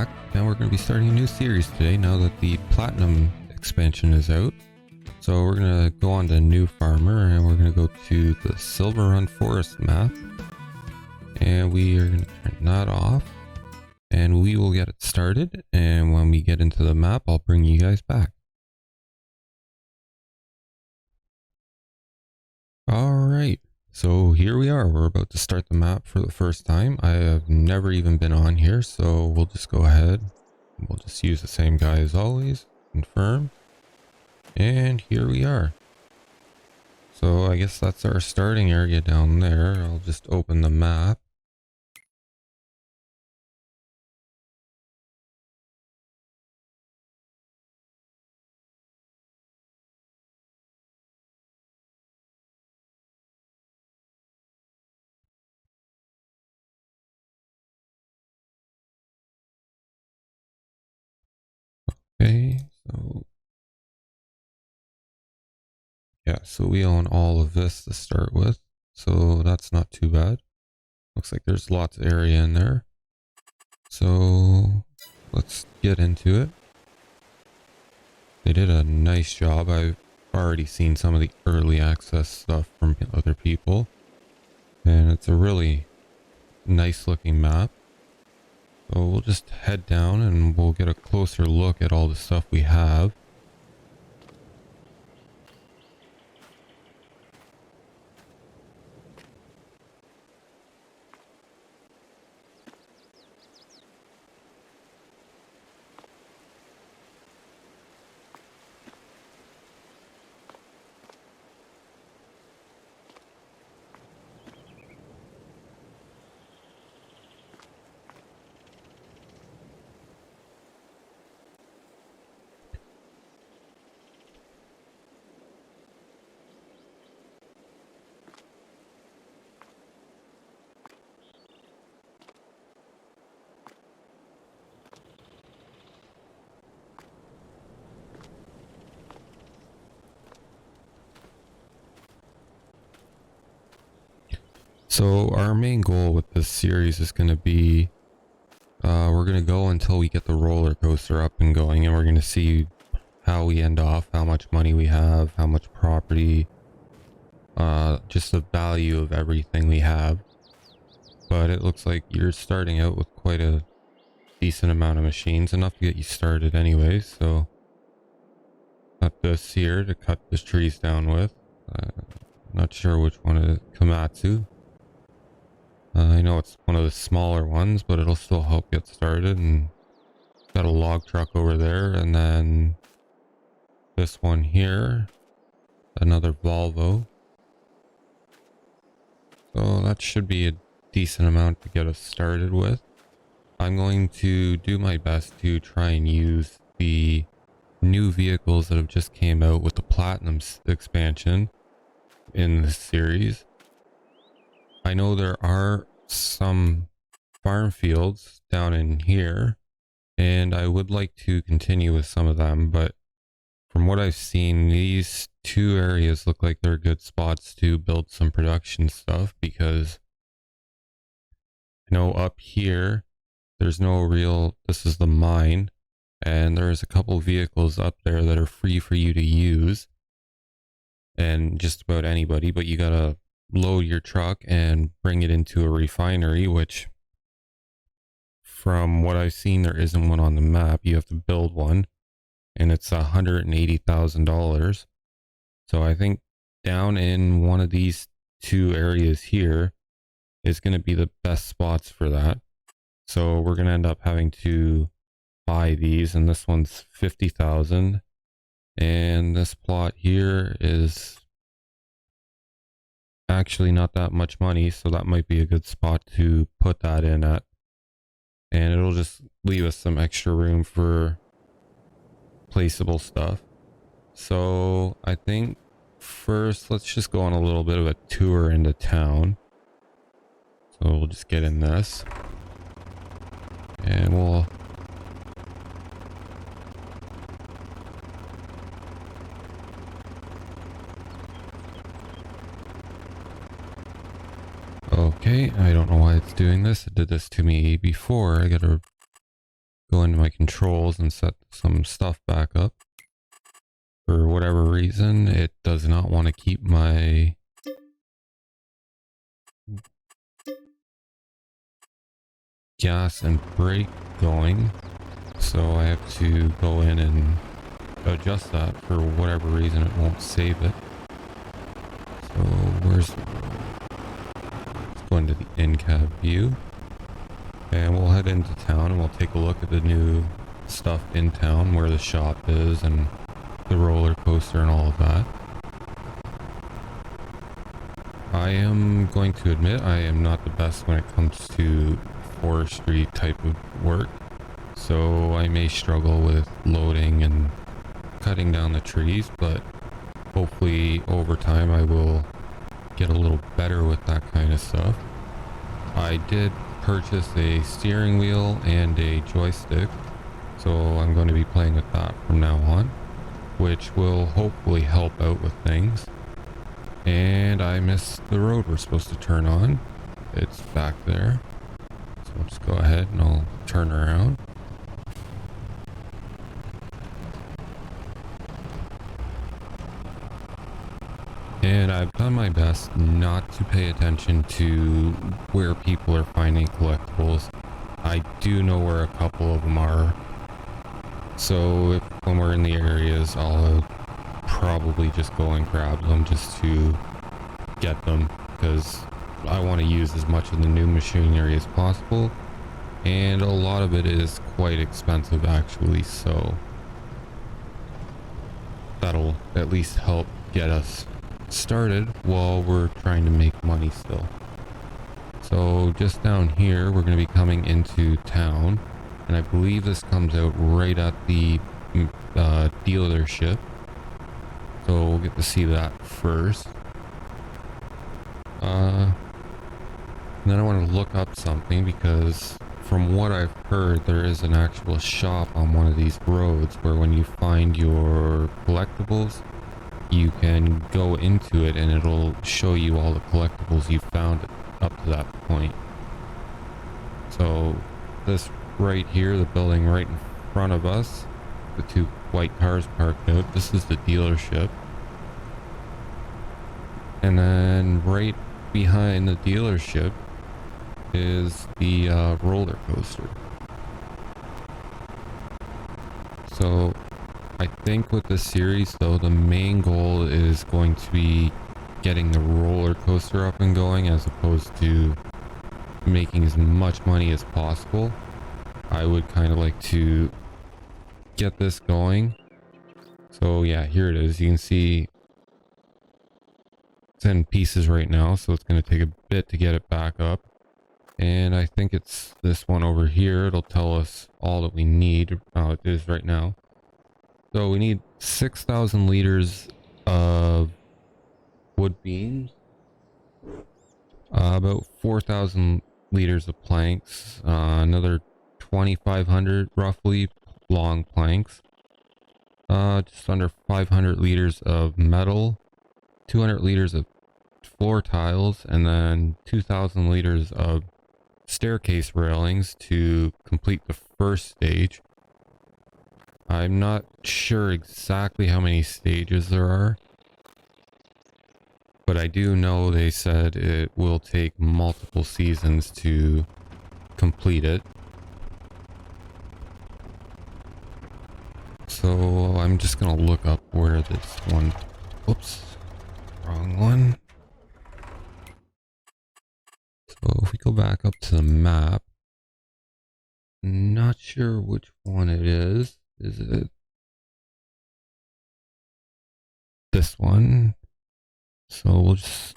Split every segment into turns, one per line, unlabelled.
back, and we're going to be starting a new series today now that the Platinum expansion is out. So we're going to go on to New Farmer, and we're going to go to the Silverrun Forest map. And we are going to turn that off, and we will get it started. And when we get into the map, I'll bring you guys back. Alright, so here we are. We're about to start the map for the first time. I have never even been on here, so we'll just go ahead. We'll just use the same guy as always. Confirm. And here we are. So I guess that's our starting area down there. I'll just open the map. Okay, so yeah, so we own all of this to start with, so that's not too bad. Looks like there's lots of area in there. So let's get into it. They did a nice job. I've already seen some of the early access stuff from other people, and it's a really nice looking map. So we'll just head down and we'll get a closer look at all the stuff we have. So our main goal with this series is going to be, we're going to go until we get the roller coaster up and going, and we're going to see how we end off, how much money we have, how much property, just the value of everything we have. But it looks like you're starting out with quite a decent amount of machines, enough to get you started anyway. So got this here to cut the trees down with. Not sure which one is Komatsu. I know it's one of the smaller ones, but it'll still help get started. And got a log truck over there, and then this one here, another Volvo. So that should be a decent amount to get us started with. I'm going to do my best to try and use the new vehicles that have just came out with the Platinum expansion in this series. I know there are some farm fields down in here, and I would like to continue with some of them, but from what I've seen, these two areas look like they're good spots to build some production stuff, because I know up here there's no real, this is the mine, and there's a couple vehicles up there that are free for you to use, and just about anybody, but you gotta load your truck and bring it into a refinery, which from what I've seen, there isn't one on the map. You have to build one, and it's $180,000. So I think down in one of these two areas here is going to be the best spots for that. So we're going to end up having to buy these, and this one's 50,000, and this plot here is actually not that much money, so that might be a good spot to put that in at, and it'll just leave us some extra room for placeable stuff. So I think first let's just go on a little bit of a tour into town. So we'll just get in this, and we'll okay, I don't know why it's doing this. It did this to me before. I gotta go into my controls and set some stuff back up. For whatever reason, it does not want to keep my gas and brake going. So I have to go in and adjust that. For whatever reason, it won't save it. So where's the road? Let's go into the in-cab view. And we'll head into town and we'll take a look at the new stuff in town, where the shop is and the roller coaster and all of that. I am going to admit I am not the best when it comes to forestry type of work, so I may struggle with loading and cutting down the trees, but hopefully over time I will get a little better with that kind of stuff. I did purchase a steering wheel and a joystick, so I'm going to be playing with that from now on, which will hopefully help out with things. And I missed the road we're supposed to turn on. It's back there, so I'll just go ahead and I'll turn around. And I've done my best not to pay attention to where people are finding collectibles. I do know where a couple of them are. So when we're in the areas, I'll probably just go and grab them just to get them, because I want to use as much of the new machinery as possible. And a lot of it is quite expensive actually, so that'll at least help get us started while we're trying to make money still. So just down here we're going to be coming into town, and I believe this comes out right at the dealership, so we'll get to see that first. Then I want to look up something, because from what I've heard, there is an actual shop on one of these roads where when you find your collectibles, you can go into it and it'll show you all the collectibles you found up to that point. So this right here, the building right in front of us, the two white cars parked out, this is the dealership. And then right behind the dealership is the roller coaster. So I think with this series though, the main goal is going to be getting the roller coaster up and going, as opposed to making as much money as possible. I would kind of like to get this going. So yeah, here it is. You can see it's in pieces right now, so it's going to take a bit to get it back up. And I think it's this one over here. It'll tell us all that we need. Oh, it is right now. So we need 6,000 liters of wood beams, about 4,000 liters of planks, another 2,500 roughly long planks, just under 500 liters of metal, 200 liters of floor tiles, and then 2,000 liters of staircase railings to complete the first stage. I'm not sure exactly how many stages there are, but I do know they said it will take multiple seasons to complete it. So I'm just gonna look up where this one, whoops, wrong one. So if we go back up to the map, not sure which one it is. Is it this one? So we'll just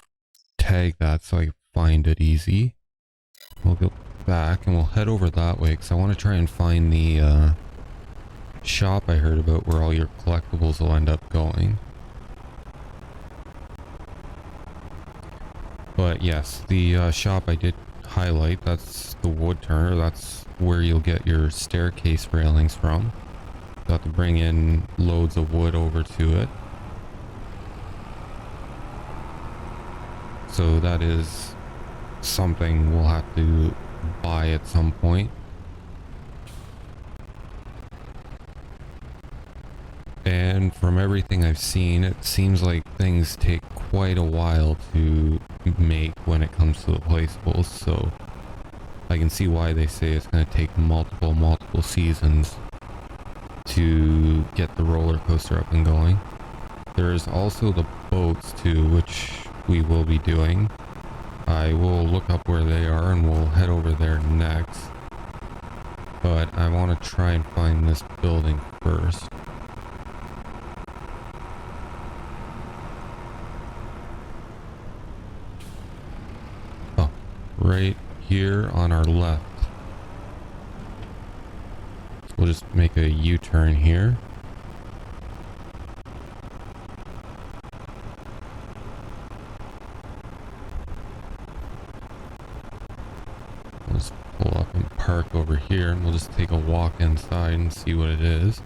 tag that so I can find it easy. We'll go back and we'll head over that way, because I want to try and find the shop I heard about where all your collectibles will end up going. But yes, the shop I did highlight, that's the wood turner. That's where you'll get your staircase railings from. Got to bring in loads of wood over to it. So that is something we'll have to buy at some point. And from everything I've seen, it seems like things take quite a while to make when it comes to the placeables, so I can see why they say it's going to take multiple seasons to get the roller coaster up and going. There's also the boats too, which we will be doing. I will look up where they are and we'll head over there next. But I want to try and find this building first. Oh, right here on our left. We'll just make a U-turn here. Let's pull up and park over here and we'll just take a walk inside and see what it is.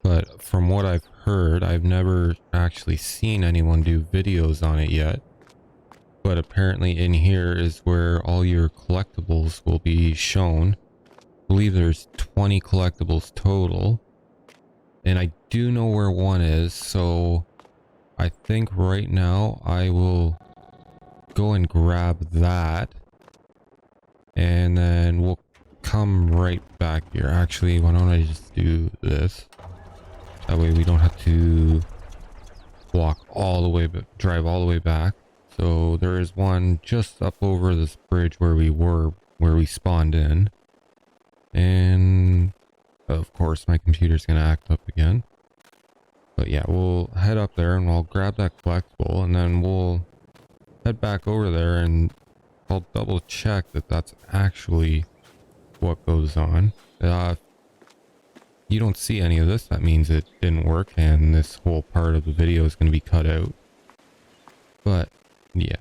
But from what I've heard, I've never actually seen anyone do videos on it yet. But apparently in here is where all your collectibles will be shown. I believe there's 20 collectibles total. And I do know where one is, so I think right now I will go and grab that. And then we'll come right back here. Actually, why don't I just do this? That way we don't have to walk all the way, but drive all the way back. So there is one just up over this bridge where we spawned in. And of course my computer's gonna act up again. But yeah, we'll head up there and I'll grab that collectible and then we'll head back over there and I'll double check that that's actually what goes on. If you don't see any of this, that means it didn't work and this whole part of the video is going to be cut out. But yeah.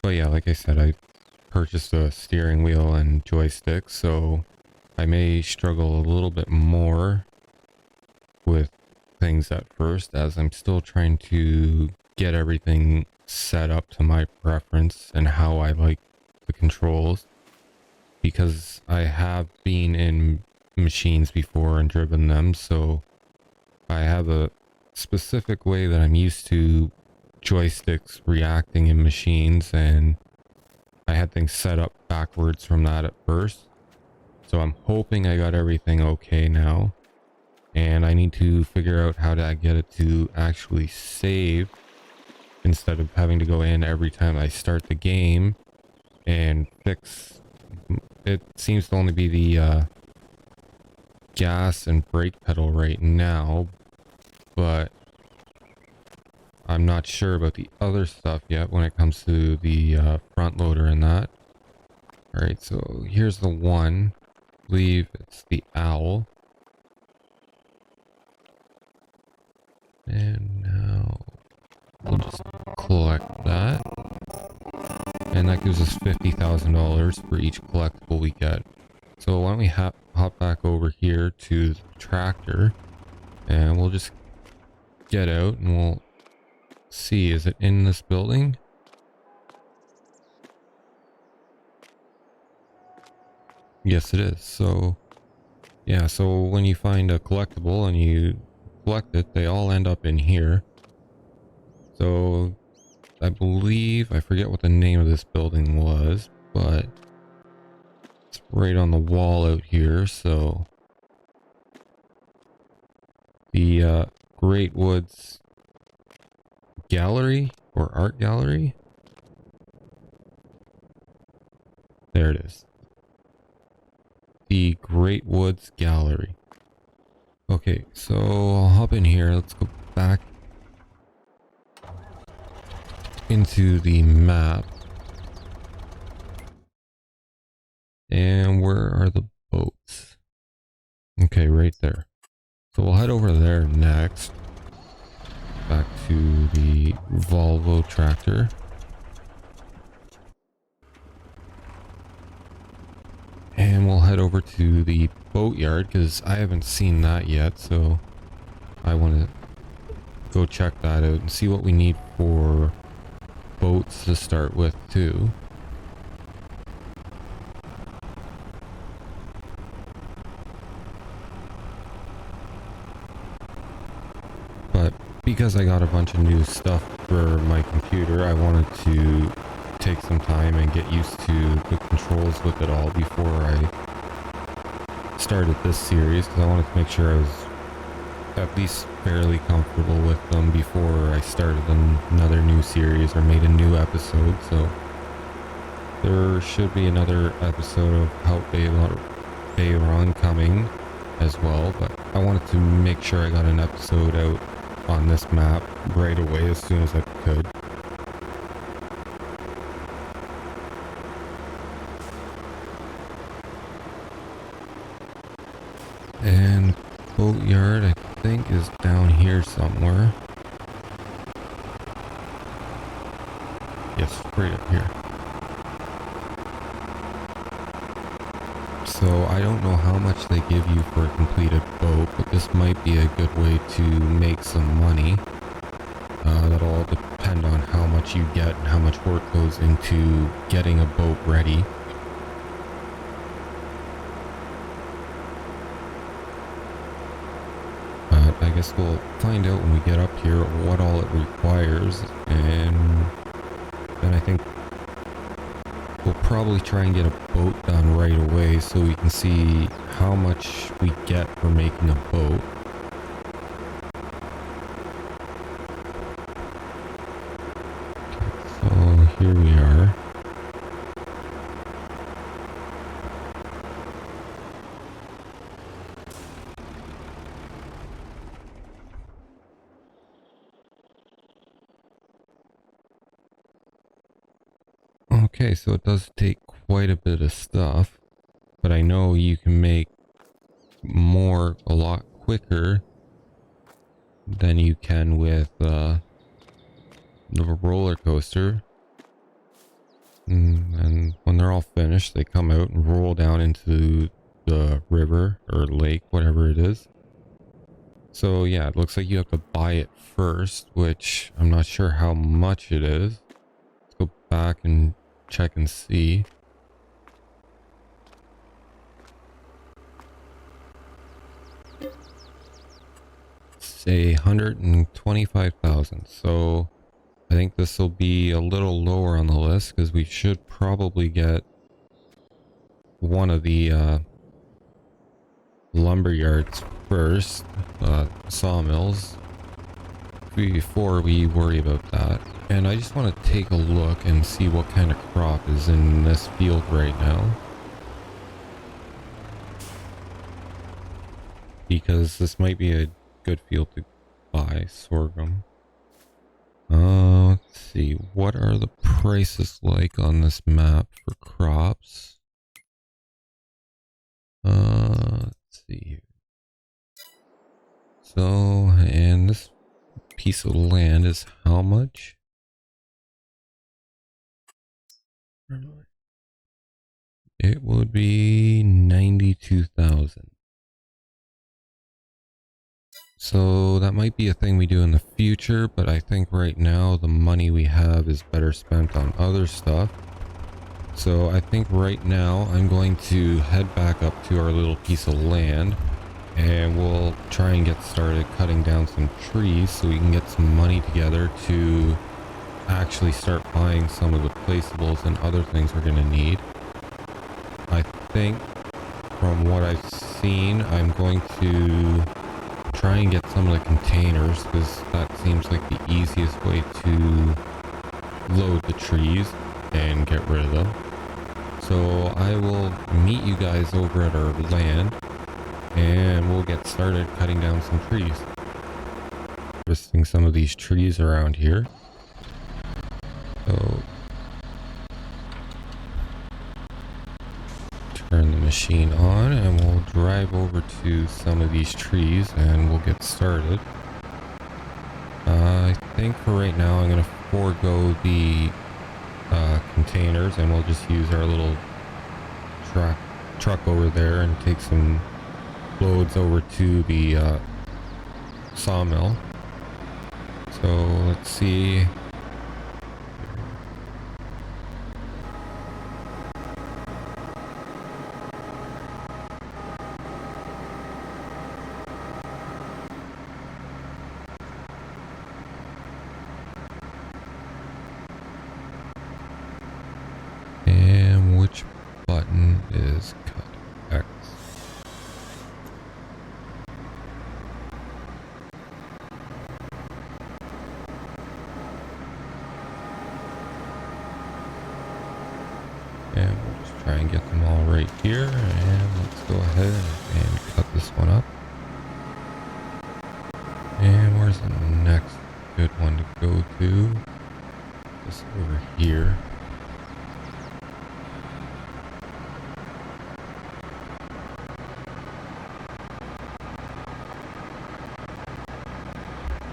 But yeah, like I said, I purchased a steering wheel and joystick, so I may struggle a little bit more with things at first as I'm still trying to get everything set up to my preference and how I like the controls, because I have been in machines before and driven them, so I have a specific way that I'm used to joysticks reacting in machines, and I had things set up backwards from that at first. So I'm hoping I got everything okay now, and I need to figure out how to get it to actually save instead of having to go in every time I start the game and fix. It seems to only be the gas and brake pedal right now, but I'm not sure about the other stuff yet when it comes to the front loader and that. Alright, so here's the one. I believe it's the owl. And now we'll just collect that. And that gives us $50,000 for each collectible we get. So why don't we hop back over here to the tractor and we'll just get out and we'll see, is it in this building? Yes, it is. So yeah, so when you find a collectible and you collect it, they all end up in here. So I believe, I forget what the name of this building was, but it's right on the wall out here. So the Great Woods Gallery or Art Gallery. There it is. The Great Woods Gallery. Okay, so I'll hop in here. Let's go back into the map. And where are the boats? Okay, right there. So we'll head over there next. Back to the Volvo tractor. And we'll head over over to the boatyard because I haven't seen that yet, so I want to go check that out and see what we need for boats to start with too. But because I got a bunch of new stuff for my computer, I wanted to take some time and get used to the controls with it all before I started this series, because I wanted to make sure I was at least fairly comfortable with them before I started another new series or made a new episode. So there should be another episode of Help Bayron coming as well, but I wanted to make sure I got an episode out on this map right away as soon as I could. And boatyard, I think, is down here somewhere. Yes, right up here. So I don't know how much they give you for a completed boat, but this might be a good way to make some money. That'll all depend on how much you get and how much work goes into getting a boat ready. I guess we'll find out when we get up here what all it requires, and then I think we'll probably try and get a boat done right away so we can see how much we get for making a boat. Okay, so here we are. Okay, so it does take quite a bit of stuff, but I know you can make more a lot quicker than you can with the roller coaster. And when they're all finished, they come out and roll down into the river or lake, whatever it is. So yeah, it looks like you have to buy it first, which I'm not sure how much it is. Let's go back and check and see. Say 125,000. So I think this will be a little lower on the list because we should probably get one of the lumber yards first, sawmills, before we worry about that. And I just want to take a look and see what kind of crop is in this field right now, because this might be a good field to buy sorghum. Let's see, what are the prices like on this map for crops? Let's see here. So, and this piece of land is how much? It would be 92,000. So that might be a thing we do in the future, but I think right now the money we have is better spent on other stuff. So I think right now I'm going to head back up to our little piece of land, and we'll try and get started cutting down some trees so we can get some money together to actually start buying some of the placeables and other things we're going to need. I think from what I've seen, I'm going to try and get some of the containers because that seems like the easiest way to load the trees and get rid of them. So I will meet you guys over at our land and we'll get started cutting down some trees. Harvesting some of these trees around here. So turn the machine on and we'll drive over to some of these trees and we'll get started. I think for right now I'm going to forego the containers and we'll just use our little truck over there and take some loads over to the sawmill. So let's see. And which button is cut? X. And we'll just try and get them all right here. And let's go ahead and cut this one up. And where's the next good one to go to? Just over here.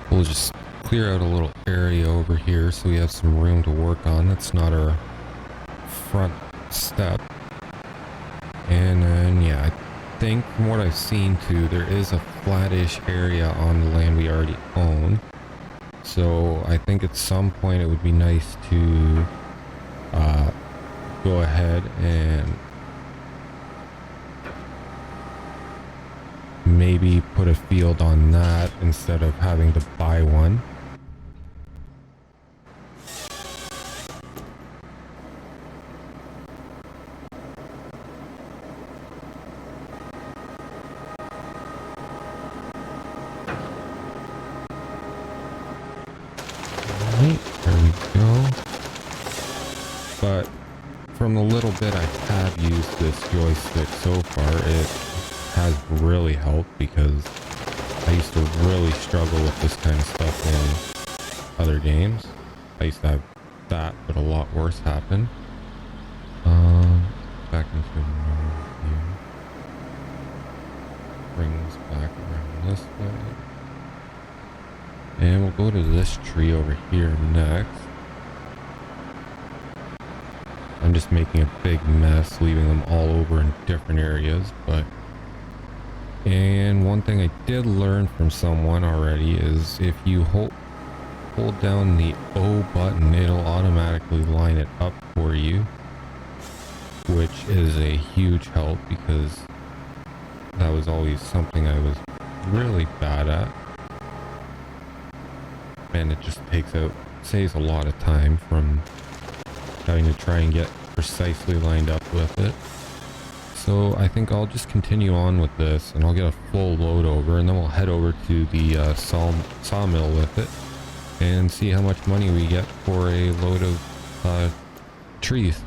We'll just clear out a little area over here so we have some room to work on. That's not our front step. And then, yeah, I think from what I've seen too, there is a flattish area on the land we already own. So I think at some point it would be nice to go ahead and maybe put a field on that instead of having to buy one. Alright, there we go. But from the little bit I have used this joystick so far, it has really helped, because I used to really struggle with this kind of stuff in other games. I used to have that, but a lot worse happen. Back into mode here. Bring this back around this way. And we'll go to this tree over here next. I'm just making a big mess, leaving them all over in different areas, but... And one thing I did learn from someone already is if you hold down the O button, it'll automatically line it up for you, which is a huge help, because that was always something I was really bad at. And it just saves a lot of time from having to try and get precisely lined up with it. So I think I'll just continue on with this, and I'll get a full load over, and then we'll head over to the sawmill with it and see how much money we get for a load of trees.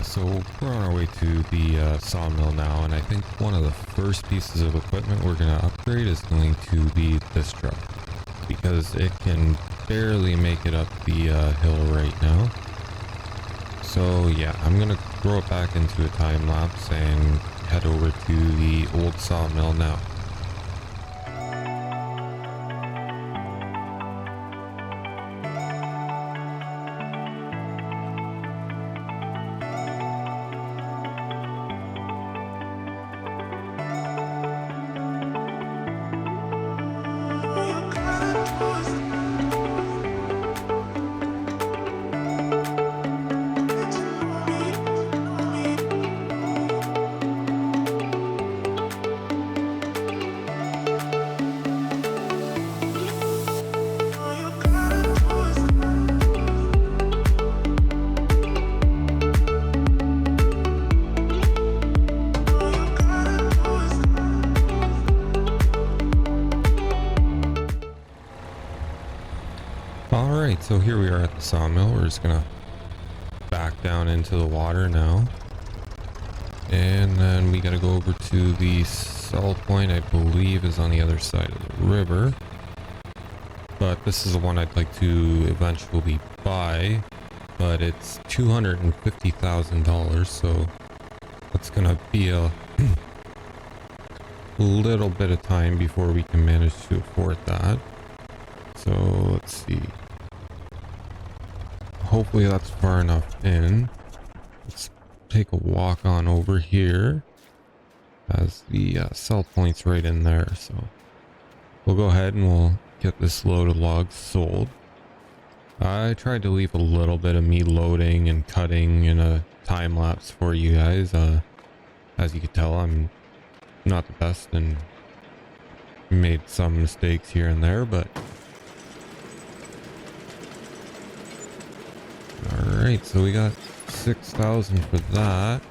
Yeah, so we're on our way to the sawmill now, and I think one of the first pieces of equipment we're going to upgrade is going to be this truck, because it can barely make it up the hill right now. So yeah, I'm going to throw it back into a time lapse and head over to the old sawmill now. Alright, so here we are at the sawmill. We're just gonna back down into the water now. And then we gotta go over to the sell point, I believe is on the other side of the river. But this is the one I'd like to eventually buy. But it's $250,000, so that's gonna be a little bit of time before we can manage to afford that. So let's see. Hopefully that's far enough in. Let's take a walk on over here, as the sell point's right in there. So we'll go ahead and we'll get this load of logs sold. I tried to leave a little bit of me loading and cutting in a time lapse for you guys. As you can tell, I'm not the best and made some mistakes here and there, but alright, so we got 6,000 for that,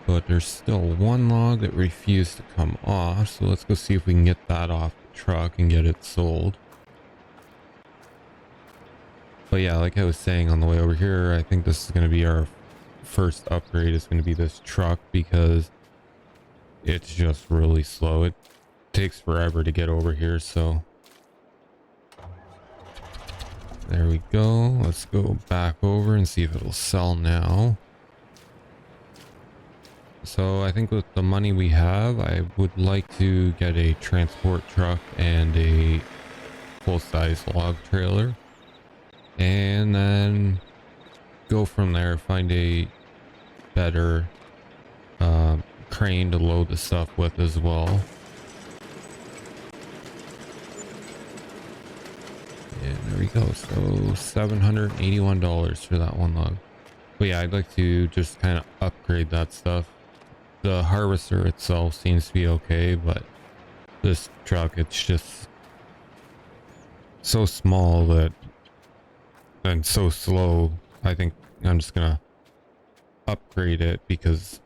but there's still one log that refused to come off, so let's go see if we can get that off the truck and get it sold. But yeah, like I was saying on the way over here, I think this is going to be our first upgrade. It's going to be this truck because it's just really slow. It takes forever to get over here, so there we go. Let's go back over and see if it'll sell now. So I think with the money we have, I would like to get a transport truck and a full-size log trailer, and then go from there, find a better crane to load the stuff with as well. And there we go. So $781 for that one log. But yeah, I'd like to just kind of upgrade that stuff. The harvester itself seems to be okay, but this truck, it's just so small that and so slow. I think I'm just gonna upgrade it because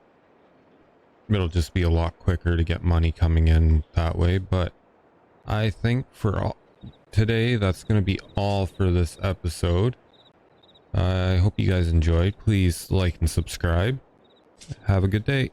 it'll just be a lot quicker to get money coming in that way. But I think for all today, that's going to be all for this episode. I hope you guys enjoyed. Please like and subscribe. Have a good day.